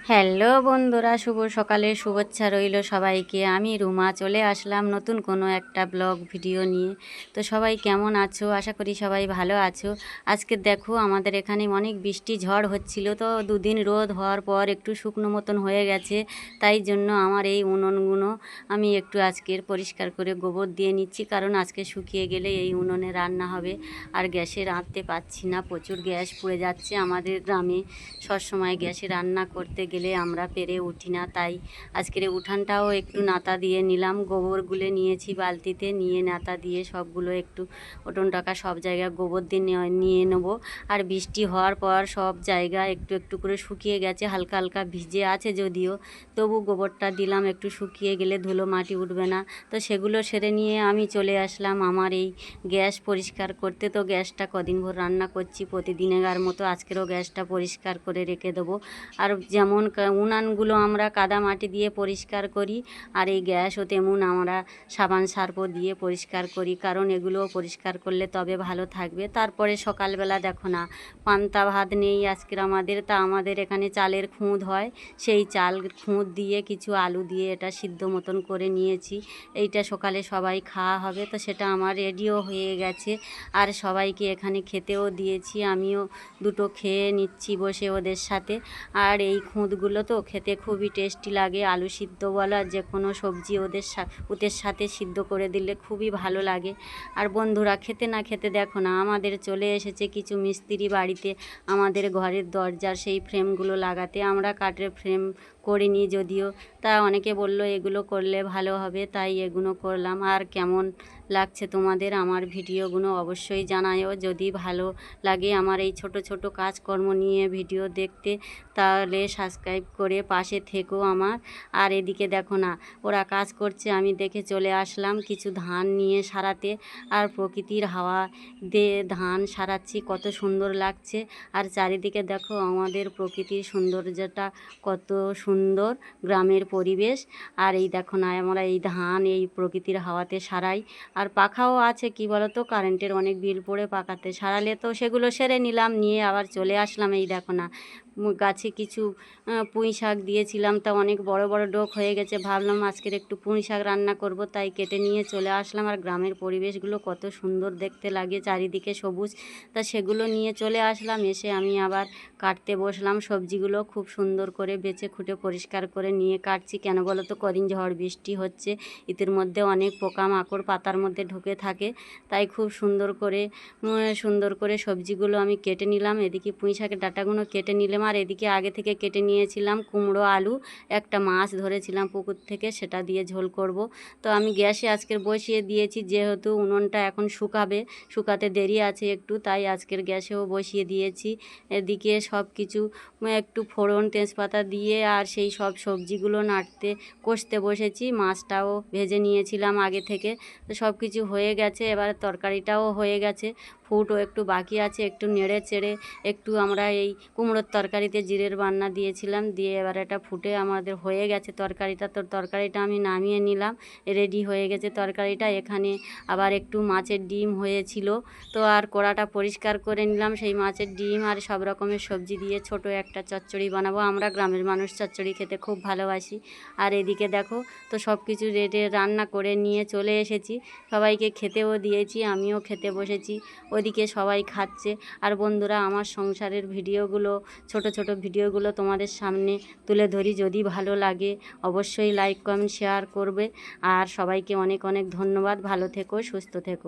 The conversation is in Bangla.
হ্যালো বন্ধুরা, শুভ সকালের শুভেচ্ছা রইল সবাইকে। আমি রুমা চলে আসলাম নতুন কোনো একটা ব্লগ ভিডিও নিয়ে। তো সবাই কেমন আছো? আশা করি সবাই ভালো আছো। আজকে দেখো আমাদের এখানে অনেক বৃষ্টি ঝড় হচ্ছিল, তো দুদিন রোদ হওয়ার পর একটু শুকনো মতন হয়ে গেছে। তাই জন্য আমার এই উনুনগুলো আমি একটু আজকের পরিষ্কার করে গোবর দিয়ে নিচ্ছি, কারণ আজকে শুকিয়ে গেলে এই উনুনে রান্না হবে। আর গ্যাসে রাঁধতে পারছি না, প্রচুর গ্যাস পুড়ে যাচ্ছে। আমাদের গ্রামে সবসময় গ্যাসে রান্না করতে গেলে আমরা পেরে উঠি না, তাই আজকের উঠানটাও একটু নাতা দিয়ে নিলাম। গোবর গুলে নিয়েছি বালতিতে, নিয়ে নাতা দিয়ে সবগুলো একটু উঠোন টাকা সব জায়গায় গোবর দিয়ে নিয়ে নেবো। আর বৃষ্টি হওয়ার পর সব জায়গা একটু একটু করে শুকিয়ে গেছে, হালকা হালকা ভিজে আছে যদিও, তবু গোবরটা দিলাম, একটু শুকিয়ে গেলে ধুলো মাটি উঠবে না। তো সেগুলো সেরে নিয়ে আমি চলে আসলাম আমার এই গ্যাস পরিষ্কার করতে। তো গ্যাসটা কদিন ভর রান্না করছি, প্রতিদিনের মতো আজকেরও গ্যাসটা পরিষ্কার করে রেখে দেবো। আর যেমন উনানগুলো আমরা কাদা মাটি দিয়ে পরিষ্কার করি, আর এই গ্যাসও তেমন আমরা সাবান সার্ফ দিয়ে পরিষ্কার করি, কারণ এগুলো পরিষ্কার করলে তবে ভালো থাকবে। তারপরে সকালবেলা দেখো না, পান্তা ভাত নেই আজকের আমাদের, তা আমাদের এখানে চালের খুঁদ হয়, সেই চাল খুঁদ দিয়ে কিছু আলু দিয়ে এটা সিদ্ধ মতন করে নিয়েছি। এইটা সকালে সবাই খাওয়া হবে, তো সেটা আমার রেডিও হয়ে গেছে। আর সবাইকে এখানে খেতেও দিয়েছি, আমিও দুটো খেয়ে নিচ্ছি বসে ওদের সাথে। আর এই খুঁতগুলো তো খেতে খুবই টেস্টি লাগে, আলু সিদ্ধ বলো আর যে কোনো সবজি ওদের সাথে সিদ্ধ করে দিলে খুবই ভালো লাগে। আর বন্ধুরা, খেতে না খেতে দেখো না, আমাদের চলে এসেছে কিছু মিস্ত্রি বাড়িতে আমাদের ঘরের দরজার সেই ফ্রেমগুলো লাগাতে। আমরা কাঠের ফ্রেম করিনি যদিও, তা অনেকে বলল এগুলো করলে ভালো হবে, তাই এগুলো করলাম। আর কেমন লাগছে তোমাদের আমার ভিডিওগুলো অবশ্যই জানায়ও। যদি ভালো লাগে আমার এই ছোট ছোট কাজকর্ম নিয়ে ভিডিও দেখতে, তাহলে সাবস্ক্রাইব করে পাশে থেকো আমার। আর এদিকে দেখো না, ওরা কাজ করছে, আমি দেখে চলে আসলাম কিছু ধান নিয়ে সারাতে। আর প্রকৃতির হাওয়া দিয়ে ধান সারাচ্ছি, কত সুন্দর লাগছে। আর চারিদিকে দেখো আমাদের প্রকৃতির সৌন্দর্যটা কত সুন্দর, গ্রামের পরিবেশ। আর এই দেখো না, আমরা এই ধান এই প্রকৃতির হাওয়াতে সারাই। আর পাখাও আছে, কি বলো তো, কারেন্টের অনেক বিল পড়ে পাখাতে সারালে, তো সেগুলো সেরে নিলাম, নিয়ে আবার চলে আসলাম। এই দেখো না, গাছে কিছু পুঁই শাক দিয়েছিলাম, তা অনেক বড় বড় ডোক হয়ে গেছে। ভাবলাম আজকের একটু পুঁই শাক রান্না করব, তাই কেটে নিয়ে চলে আসলাম। আর গ্রামের পরিবেশগুলো কত সুন্দর দেখতে লাগে, চারিদিকে সবুজ, তা সেগুলো নিয়ে চলে আসলাম। এসে আমি আবার কাটতে বসলাম। সবজিগুলো খুব সুন্দর করে বেছে খুঁটে পরিষ্কার করে নিয়ে কাটছি। কেন বলো তো, কদিন ঝড় বৃষ্টি হচ্ছে, এর মধ্যে অনেক পোকামাকড় পাতার মধ্যে ঢুকে থাকে, তাই খুব সুন্দর করে সবজিগুলো আমি কেটে নিলাম। এদিকে পুঁই শাকের ডাঁটাগুলো কেটে নিলাম, আর এদিকে আগে থেকে কেটে নিয়েছিলাম কুমড়ো আলু, একটা মাছ ধরেছিলাম পুকুর থেকে, সেটা দিয়ে ঝোল করব। তো আমি গ্যাসে আজকের বসিয়ে দিয়েছি, যেহেতু উনুনটা এখন শুকাতে দেরি আছে একটু, তাই আজকের গ্যাসেও বসিয়ে দিয়েছি। এদিকে সব কিছু একটু ফোড়ন তেজপাতা দিয়ে আর সেই সব সবজিগুলো কষতে বসেছি। মাছটাও ভেজে নিয়েছিলাম আগে থেকে, তো সব কিছু হয়ে গেছে। এবার তরকারিটাও হয়ে গেছে, ফুটও একটু বাকি আছে, একটু নেড়ে চেড়ে একটু আমরা এই কুমড়োর তরকারিতে জিরের বান্না দিয়েছিলাম, দিয়ে এবার এটা ফুটে আমাদের হয়ে গেছে তরকারিটা। তো তরকারিটা আমি নামিয়ে নিলাম, রেডি হয়ে গেছে তরকারিটা। এখানে আবার একটু মাছের ডিম হয়েছিল, তো আর কড়াটা পরিষ্কার করে নিলাম। সেই মাছের ডিম আর সব রকমের সবজি দিয়ে ছোট একটা চচ্চড়ি বানাবো। আমরা গ্রামের মানুষ চচ্চড়ি খেতে খুব ভালোবাসি। আর এদিকে দেখো, তো সব কিছু রান্না করে নিয়ে চলে এসেছি, সবাইকে খেতেও দিয়েছি, আমিও খেতে বসেছি। ওদিকে সবাই খাচ্ছে। আর বন্ধুরা, আমার সংসারের ভিডিওগুলো, ছোট ছোট ভিডিওগুলো তোমাদের সামনে তুলে ধরি। যদি ভালো লাগে অবশ্যই লাইক কমেন্ট শেয়ার করবে। আর সবাইকে অনেক অনেক ধন্যবাদ। ভালো থেকো, সুস্থ থেকো।